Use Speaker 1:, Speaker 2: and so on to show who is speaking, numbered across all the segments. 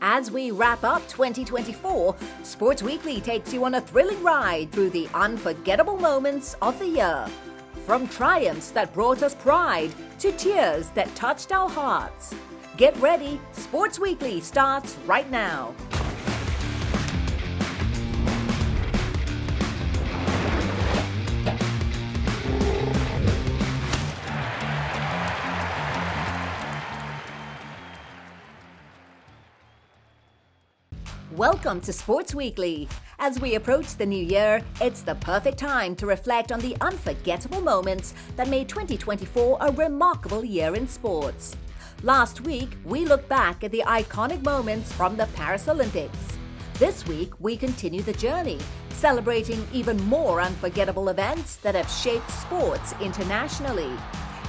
Speaker 1: As we wrap up 2024, Sports Weekly takes you on a thrilling ride through the unforgettable moments of the year. From triumphs that brought us pride to tears that touched our hearts. Get ready, Sports Weekly starts right now. Welcome to Sports Weekly. As we approach the new year, it's the perfect time to reflect on the unforgettable moments that made 2024 a remarkable year in sports. Last week, we looked back at the iconic moments from the Paris Olympics. This week, we continue the journey, celebrating even more unforgettable events that have shaped sports internationally.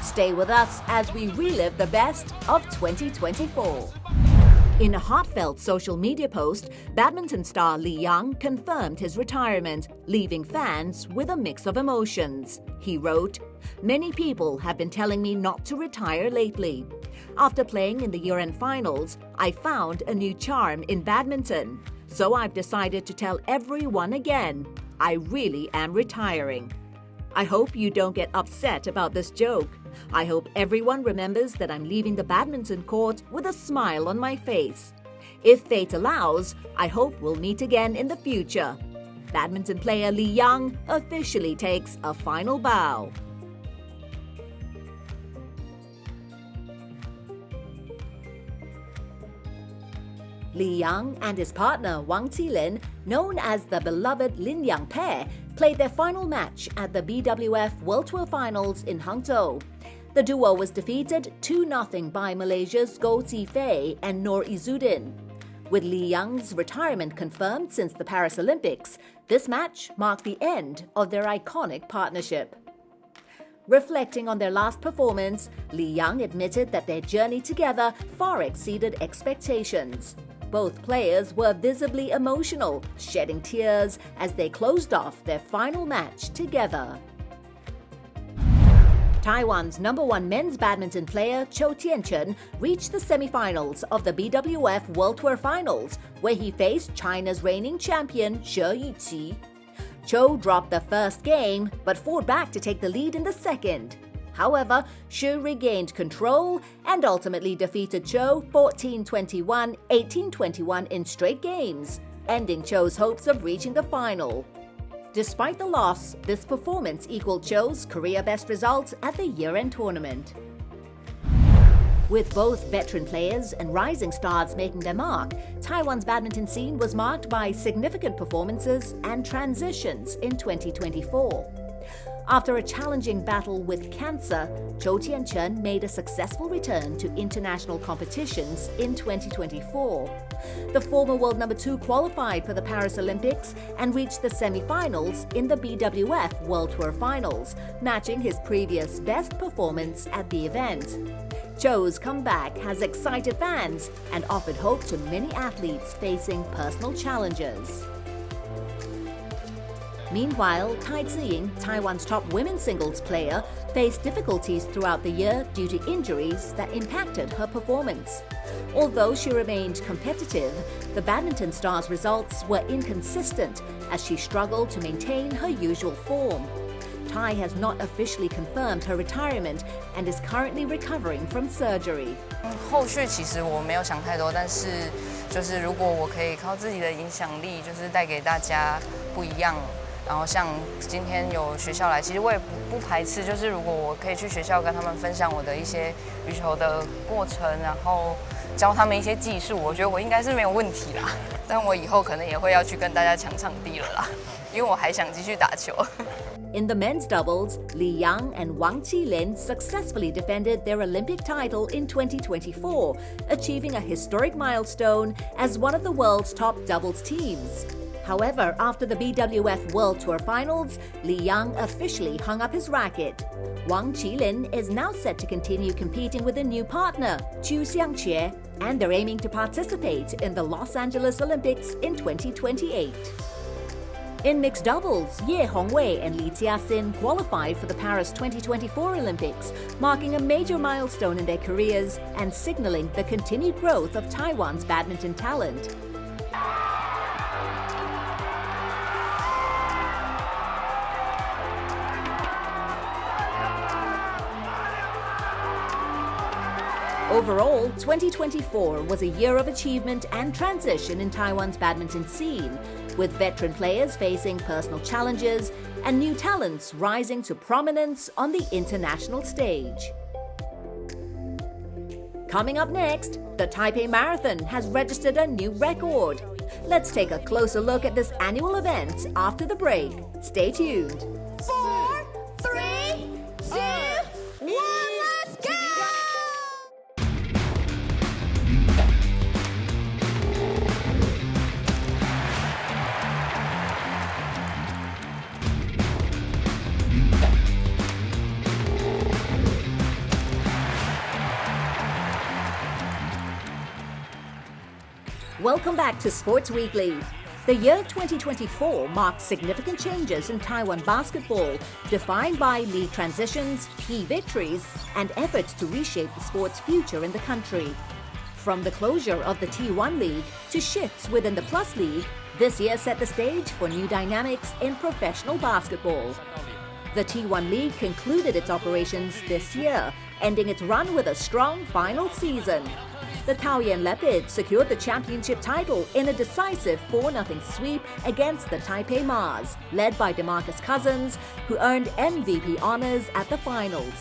Speaker 1: Stay with us as we relive the best of 2024. In a heartfelt social media post, badminton star Li Yang confirmed his retirement, leaving fans with a mix of emotions. He wrote, "Many people have been telling me not to retire lately. After playing in the year-end finals, I found a new charm in badminton. So I've decided to tell everyone again, I really am retiring. I hope you don't get upset about this joke. I hope everyone remembers that I'm leaving the badminton court with a smile on my face. If fate allows, I hope we'll meet again in the future." Badminton player Li Yang officially takes a final bow. Li Yang and his partner Wang Qilin, known as the beloved Lin Yang pair, played their final match at the BWF World Tour Finals in Hangzhou. The duo was defeated 2-0 by Malaysia's Goh Zifei and Noor Izzuddin. With Li Yang's retirement confirmed since the Paris Olympics, this match marked the end of their iconic partnership. Reflecting on their last performance, Li Yang admitted that their journey together far exceeded expectations. Both players were visibly emotional, shedding tears as they closed off their final match together. Taiwan's #1 men's badminton player Zhou Tianchen reached the semi-finals of the BWF World Tour Finals, where he faced China's reigning champion She Yuqi. Zhou dropped the first game, but fought back to take the lead in the second. However, She regained control and ultimately defeated Zhou 14-21, 18-21 in straight games, ending Zhou's hopes of reaching the final. Despite the loss, this performance equaled Zhou's career best results at the year-end tournament. With both veteran players and rising stars making their mark, Taiwan's badminton scene was marked by significant performances and transitions in 2024. After a challenging battle with cancer, Zhou Tianchen made a successful return to international competitions in 2024. The former world #2 qualified for the Paris Olympics and reached the semi-finals in the BWF World Tour Finals, matching his previous best performance at the event. Zhou's comeback has excited fans and offered hope to many athletes facing personal challenges. Meanwhile, Tai Tzu-ying, Taiwan's top women's singles player, faced difficulties throughout the year due to injuries that impacted her performance. Although she remained competitive, the badminton star's results were inconsistent as she struggled to maintain her usual form. Tai has not officially confirmed her retirement and is currently recovering from surgery.
Speaker 2: 后续其实我没有想太多，但是就是如果我可以靠自己的影响力，就是带给大家不一样。然后像今天有学校来，其实我也不排斥，就是如果我可以去学校跟他们分享我的一些羽球的过程，然后教他们一些技术，我觉得我应该是没有问题啦。但我以后可能也会要去跟大家抢场地了啦，因为我还想继续打球。
Speaker 1: In the men's doubles, Li Yang and Wang Qilin successfully defended their Olympic title in 2024, achieving a historic milestone as one of the world's top doubles teams. However, after the BWF World Tour Finals, Li Yang officially hung up his racket. Wang Qilin is now set to continue competing with a new partner, Chu Xiangqie, and they're aiming to participate in the Los Angeles Olympics in 2028. In mixed doubles, Ye Hongwei and Li Jiaxin qualified for the Paris 2024 Olympics, marking a major milestone in their careers and signaling the continued growth of Taiwan's badminton talent. Overall, 2024 was a year of achievement and transition in Taiwan's badminton scene, with veteran players facing personal challenges and new talents rising to prominence on the international stage. Coming up next, the Taipei Marathon has registered a new record. Let's take a closer look at this annual event after the break. Stay tuned.
Speaker 3: 4, 3, 2, 1, let's go!
Speaker 1: Welcome back to Sports Weekly. The year 2024 marked significant changes in Taiwan basketball, defined by league transitions, key victories, and efforts to reshape the sport's future in the country. From the closure of the T1 League to shifts within the Plus League, this year set the stage for new dynamics in professional basketball. The T1 League concluded its operations this year, ending its run with a strong final season. The Taoyuan Leopards secured the championship title in a decisive 4-0 sweep against the Taipei Mars, led by DeMarcus Cousins, who earned MVP honors at the finals.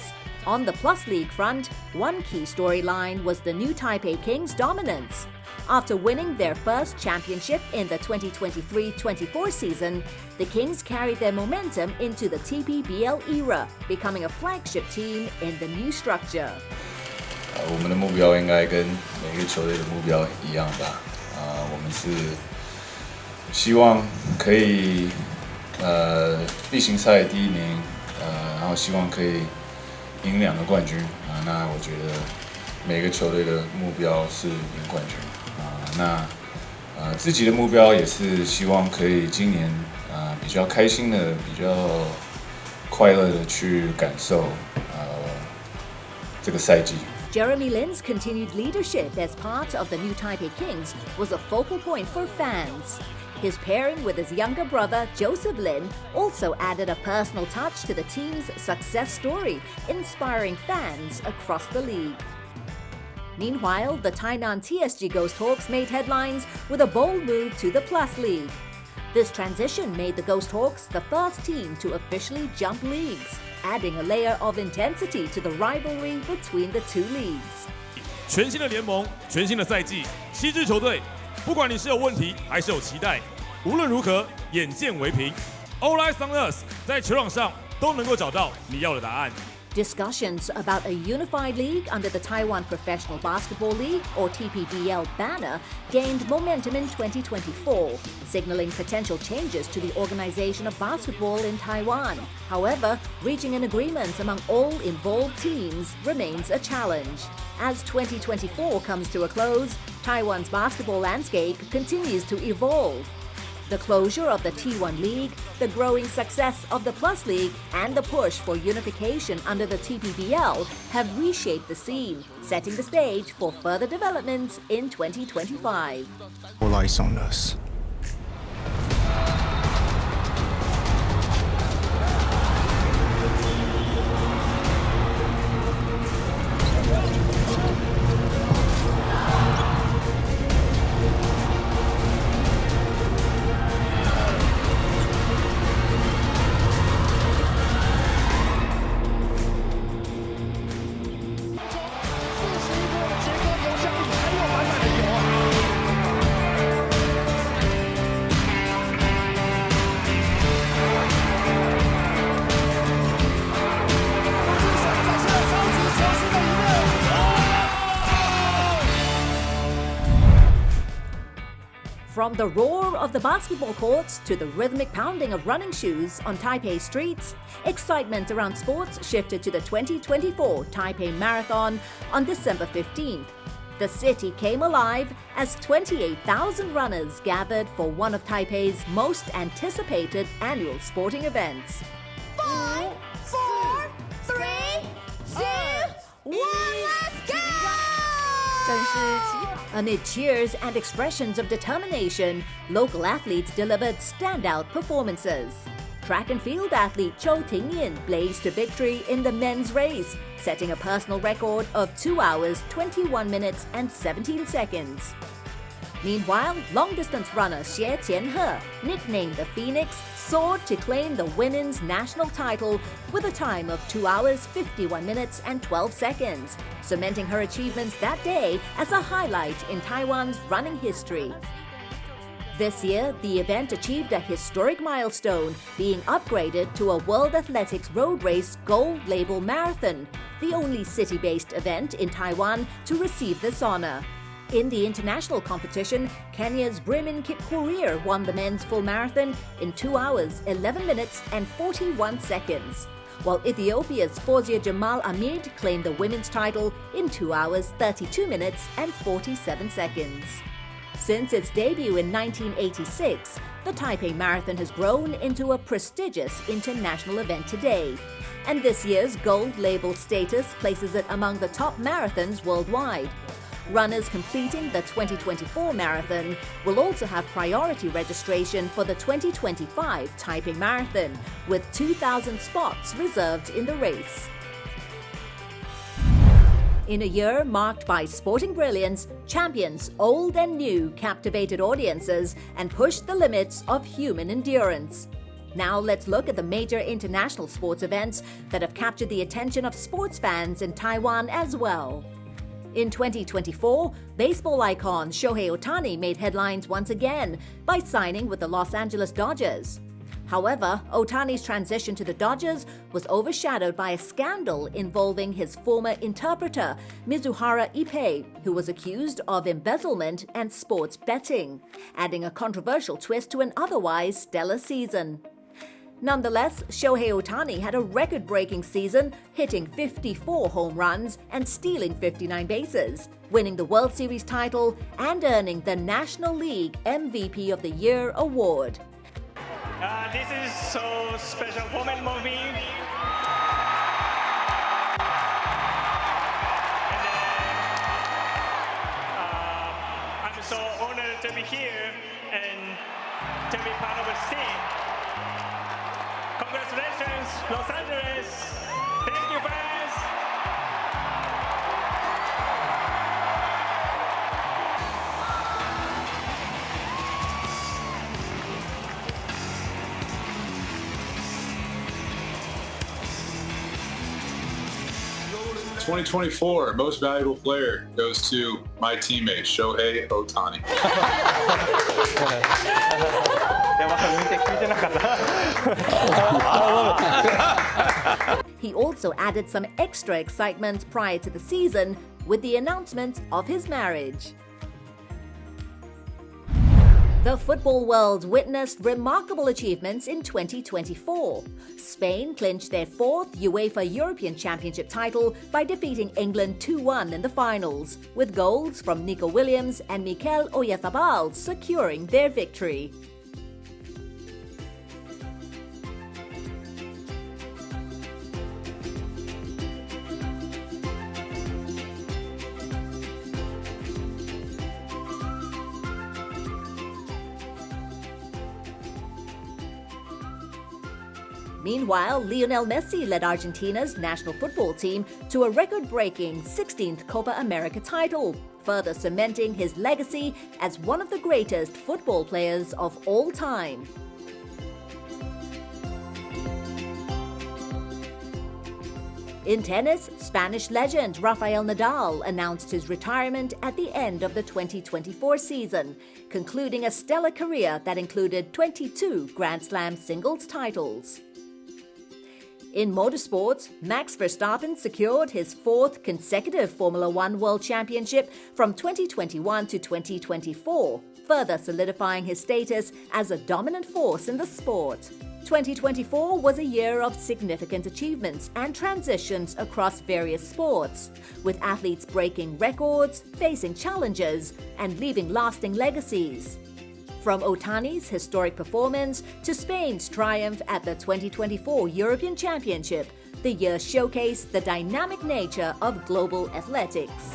Speaker 1: On the Plus League front, one key storyline was the new Taipei Kings' dominance. After winning their first championship in the 2023-24 season, the Kings carried their momentum into the TPBL era, becoming a flagship team in the new structure.
Speaker 4: 我们的目标应该跟每个球队的目标一样吧。我们是希望可以例行赛第1名，然后希望可以赢2个冠军。那我觉得每个球队的目标是赢冠军。那自己的目标也是希望可以今年比较开心的、比较快乐的去感受这个赛季。
Speaker 1: Jeremy Lin's continued leadership as part of the new Taipei Kings was a focal point for fans. His pairing with his younger brother, Joseph Lin, also added a personal touch to the team's success story, inspiring fans across the league. Meanwhile, the Tainan TSG Ghost Hawks made headlines with a bold move to the Plus League. This transition made the Ghost Hawks the first team to officially jump leagues, adding a layer of intensity to the rivalry between the two leagues.
Speaker 5: 全新的联盟，全新的赛季，7支球队，不管你是有问题还是有期待，无论如何，眼见为凭。All eyes on us， 在球场上都能够找到你要的答案。
Speaker 1: Discussions about a unified league under the Taiwan Professional Basketball League, or TPBL banner, gained momentum in 2024, signaling potential changes to the organization of basketball in Taiwan. However, reaching an agreement among all involved teams remains a challenge. As 2024 comes to a close, Taiwan's basketball landscape continues to evolve. The closure of the T1 League, the growing success of the Plus League, and the push for unification under the TPBL have reshaped the scene, setting the stage for further developments in 2025.
Speaker 6: All eyes on us.
Speaker 1: From the roar of the basketball courts to the rhythmic pounding of running shoes on Taipei streets, excitement around sports shifted to the 2024 Taipei Marathon on December 15th. The city came alive as 28,000 runners gathered for one of Taipei's most anticipated annual sporting events.
Speaker 3: 5, 4, 3, 2, 1, let's go!
Speaker 2: 正式起。
Speaker 1: Amid cheers and expressions of determination, local athletes delivered standout performances. Track and field athlete Zhou Tingyin blazed to victory in the men's race, setting a personal record of 2 hours, 21 minutes and 17 seconds. Meanwhile, long-distance runner Xie Tianhe, nicknamed the Phoenix, soared to claim the women's national title with a time of 2 hours, 51 minutes and 12 seconds, cementing her achievements that day as a highlight in Taiwan's running history. This year, the event achieved a historic milestone, being upgraded to a World Athletics Road Race Gold Label Marathon, the only city-based event in Taiwan to receive this honor. In the international competition, Kenya's Brimin Kipkorir won the men's full marathon in 2 hours, 11 minutes and 41 seconds, while Ethiopia's Fawzia Jamal Ahmed claimed the women's title in 2 hours, 32 minutes and 47 seconds. Since its debut in 1986, the Taipei Marathon has grown into a prestigious international event today. And this year's gold label status places it among the top marathons worldwide. Runners completing the 2024 marathon will also have priority registration for the 2025 Taipei Marathon, with 2,000 spots reserved in the race. In a year marked by sporting brilliance, champions old and new captivated audiences and pushed the limits of human endurance. Now let's look at the major international sports events that have captured the attention of sports fans in Taiwan as well. In 2024, baseball icon Shohei Ohtani made headlines once again by signing with the Los Angeles Dodgers. However, Ohtani's transition to the Dodgers was overshadowed by a scandal involving his former interpreter, Mizuhara Ippei, who was accused of embezzlement and sports betting, adding a controversial twist to an otherwise stellar season. Nonetheless, Shohei Ohtani had a record-breaking season, hitting 54 home runs and stealing 59 bases, winning the World Series title and earning the National League MVP of the Year award.
Speaker 7: This is so special moment for me. And I'm so honored to be here and to be part of this team. Congratulations, Los Angeles. Thank you, fans.
Speaker 8: 2024 Most Valuable Player goes to my teammate, Shohei Ohtani.
Speaker 1: He also added some extra excitement prior to the season with the announcement of his marriage. The football world witnessed remarkable achievements in 2024. Spain clinched their fourth UEFA European Championship title by defeating England 2-1 in the finals, with goals from Nico Williams and Mikel Oyarzabal securing their victory. Meanwhile, Lionel Messi led Argentina's national football team to a record-breaking 16th Copa América title, further cementing his legacy as one of the greatest football players of all time. In tennis, Spanish legend Rafael Nadal announced his retirement at the end of the 2024 season, concluding a stellar career that included 22 Grand Slam singles titles. In motorsports, Max Verstappen secured his fourth consecutive Formula One World Championship from 2021 to 2024, further solidifying his status as a dominant force in the sport. 2024 was a year of significant achievements and transitions across various sports, with athletes breaking records, facing challenges, and leaving lasting legacies. From Otani's historic performance to Spain's triumph at the 2024 European Championship, the year showcased the dynamic nature of global athletics.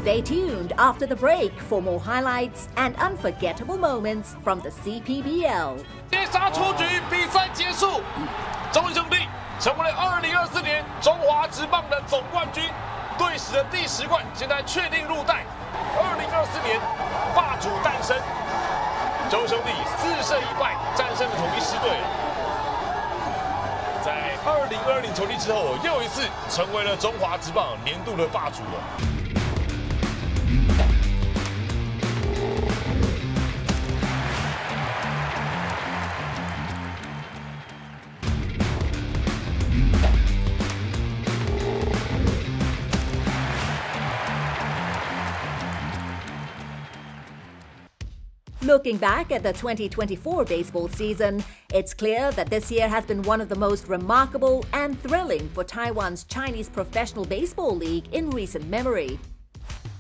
Speaker 1: Stay tuned after the break for more highlights and unforgettable moments from the CPBL.
Speaker 9: 接杀出局，比赛结束，中文兄弟成为了2024年中华职棒的总冠军，队史的第10冠现在确定入袋。2024年霸主诞生，中文兄弟4胜1败战胜了统一狮队。在2020球季之后，又一次成为了中华职棒年度的霸主了。
Speaker 1: Looking back at the 2024 baseball season, it's clear that this year has been one of the most remarkable and thrilling for Taiwan's Chinese Professional Baseball League in recent memory.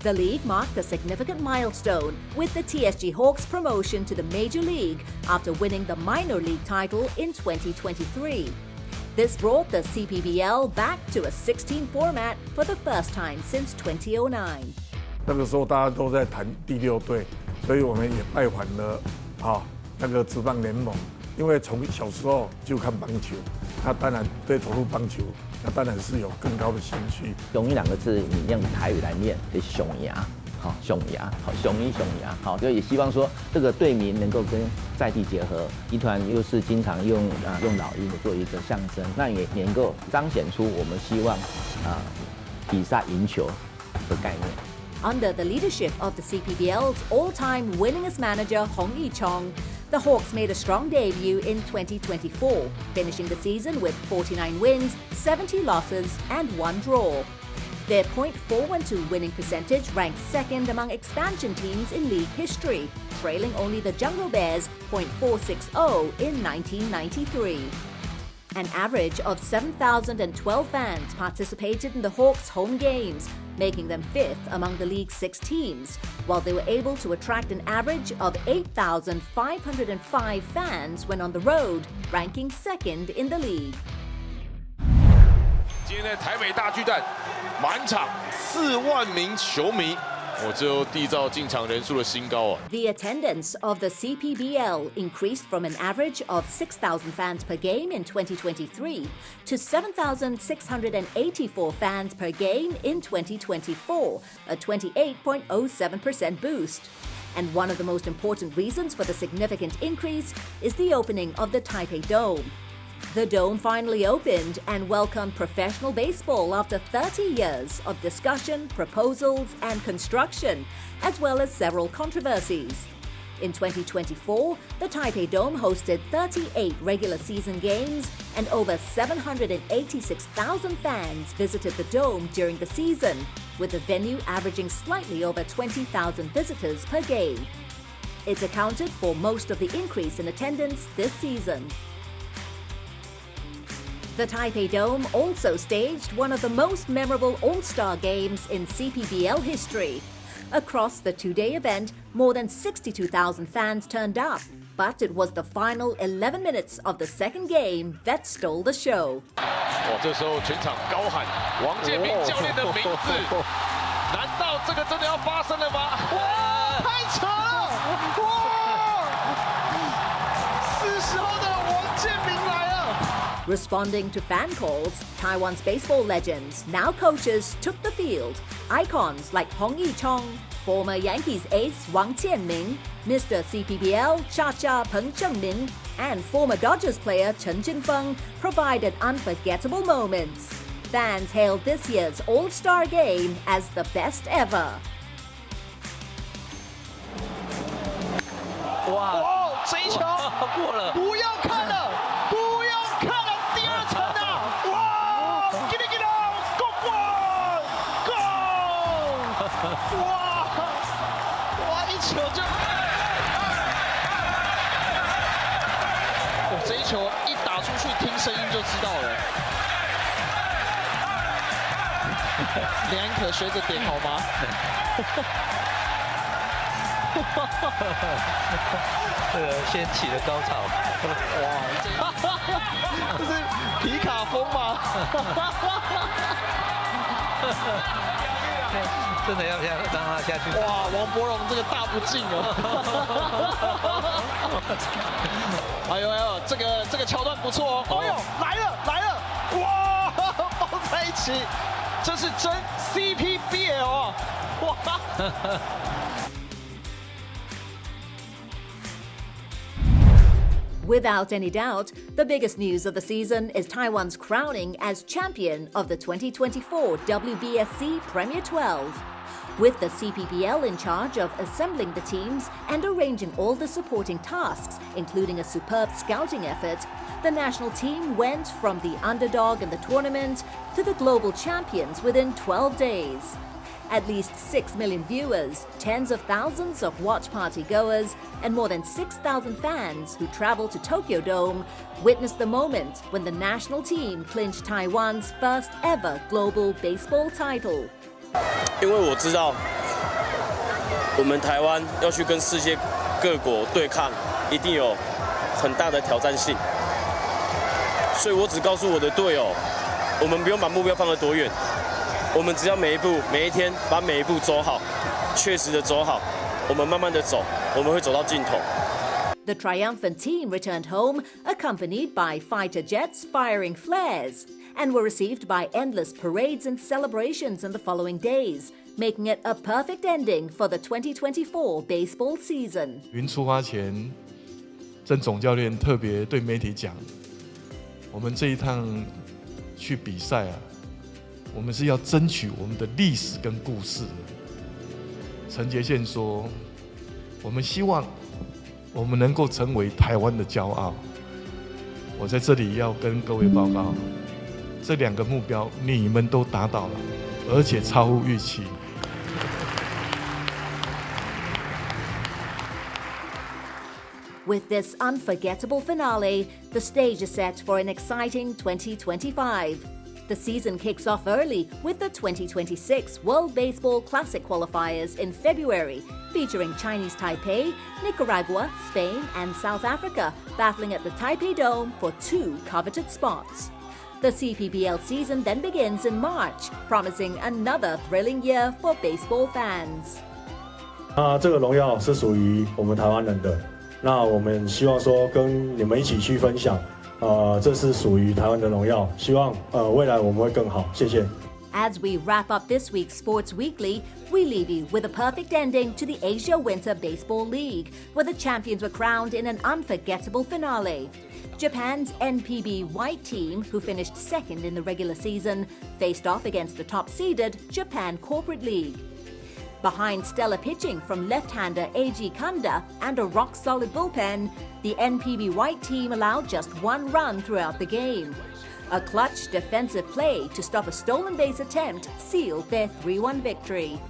Speaker 1: The league marked a significant milestone with the TSG Hawks promotion to the Major League after winning the minor league title in 2023. This brought the CPBL back to a 16 format for the first time since 2009.
Speaker 10: 那个时候大家都在谈第6队，所以我们也拜访了那个职棒联盟，因为从小时候就看棒球，他当然对投入棒球，那当然是有更高的兴趣。
Speaker 11: 雄鹰2个字，你用台语来念是熊牙，好熊牙，好雄鹰熊牙，好，就也希望说这个队名能够跟在地结合，集团又是经常用老鹰做一个象征，那也能够彰显出我们希望比赛赢球的概念。
Speaker 1: Under the leadership of the CPBL's all-time winningest manager Hong Yi-chong, the Hawks made a strong debut in 2024, finishing the season with 49 wins, 70 losses, and 1 draw. Their .412 winning percentage ranks second among expansion teams in league history, trailing only the Jungle Bears' .460 in 1993. An average of 7,012 fans participated in the Hawks' home games, making them 5th among the league's 6 teams, while they were able to attract an average of 8,505 fans when on the road, ranking 2nd in the league.
Speaker 9: 今天在台北大巨蛋，满场4万名球迷。最后缔造进场人数的新高啊。
Speaker 1: The attendance of the CPBL increased from an average of 6,000 fans per game in 2023 to 7,684 fans per game in 2024, a 28.07% boost. And one of the most important reasons for the significant increase is the opening of the Taipei Dome. The Dome finally opened and welcomed professional baseball after 30 years of discussion, proposals, and construction, as well as several controversies. In 2024, the Taipei Dome hosted 38 regular season games, and over 786,000 fans visited the Dome during the season, with the venue averaging slightly over 20,000 visitors per game. It accounted for most of the increase in attendance this season. The Taipei Dome also staged one of the most memorable All-Star games in CPBL history. Across the 2-day event, more than 62,000 fans turned up, but it was the final 11 minutes of the second game that stole the show.
Speaker 9: 这时候全场高喊王建民教练的名字，难道这个真的要发生了吗？哇，太扯了！哇，是时候的王建民来了。
Speaker 1: Responding to fan calls, Taiwan's baseball legends, now coaches, took the field. Icons like Hong Yi-chong, former Yankees ace Wang Qianming, Mr. CPBL Cha-Cha Peng Chengmin, and former Dodgers player Chen Jinfeng provided unforgettable moments. Fans hailed this year's All-Star Game as the best ever.
Speaker 12: 哇！这一球过了，不要看了，不要看了，第二层啊！哇！给你了，够够！哇！哇！一球就，哦，这一球一打出去，听声音就知道了。连安可学着点好吗？
Speaker 13: 这个掀起了高潮，
Speaker 12: 哇！这是皮卡风吗？
Speaker 13: 真的要让他下去。
Speaker 12: 哇，王柏荣这个大不敬哦！哎呦哎呦，这个桥段不错哦！哎呦，来了！哇，抱在一起，这是真 CPBL 啊！哇！Without
Speaker 1: any doubt, the biggest news of the season is Taiwan's crowning as champion of the 2024 WBSC Premier 12. With the CPBL in charge of assembling the teams and arranging all the supporting tasks, including a superb scouting effort, the national team went from the underdog in the tournament to the global champions within 12 days. At least 6 million viewers, tens of thousands of watch party goers, and more than 6,000 fans who traveled to Tokyo Dome witnessed the moment when the national team clinched Taiwan's first ever global baseball title.
Speaker 14: 因为我知道，我们台湾要去跟世界各国对抗，一定有很大的挑战性，所以我只告诉我的队友，我们不用把目标放得多远。 我们只要每一步、每一天把每一步走好，确实的走好，我们慢慢的走，我们会走到尽头。
Speaker 1: The triumphant team returned home, accompanied by fighter jets firing flares, and were received by endless parades and celebrations in the following days, making it a perfect ending for the 2024 baseball season.
Speaker 10: 云出发前，曾总教练特别对媒体讲，我们这一趟去比赛啊。 我们是要争取我们的历史跟故事。陈杰宪说：“我们希望我们能够成为台湾的骄傲。”我在这里要跟各位报告，这2个目标你们都达到了，而且超乎预期。
Speaker 1: With this unforgettable finale, the stage is set for an exciting 2025. The season kicks off early with the 2026 World Baseball Classic qualifiers in February, featuring Chinese Taipei, Nicaragua, Spain, and South Africa battling at the Taipei Dome for 2 coveted spots. The CPBL season then begins in March, promising another thrilling year for baseball fans.
Speaker 15: 这个荣耀是属于我们台湾人的，那我们希望说跟你们一起去分享。 这是属于台湾的荣耀，希望未来我们会更好，谢谢。
Speaker 1: As we wrap up this week's Sports Weekly, we leave you with a perfect ending to the Asia Winter Baseball League, where the champions were crowned in an unforgettable finale. Japan's NPB White team, who finished second in the regular season, faced off against the top-seeded Japan Corporate League. Behind stellar pitching from left-hander Eiji Kanda and a rock-solid bullpen, the NPB White team allowed just 1 run throughout the game. A clutch defensive play to stop a stolen base attempt sealed their 3-1 victory.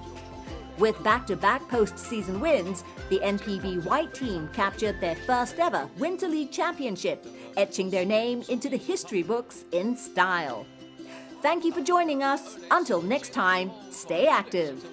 Speaker 1: With back-to-back postseason wins, the NPB White team captured their first ever Winter League championship, etching their name into the history books in style. Thank you for joining us. Until next time, stay active.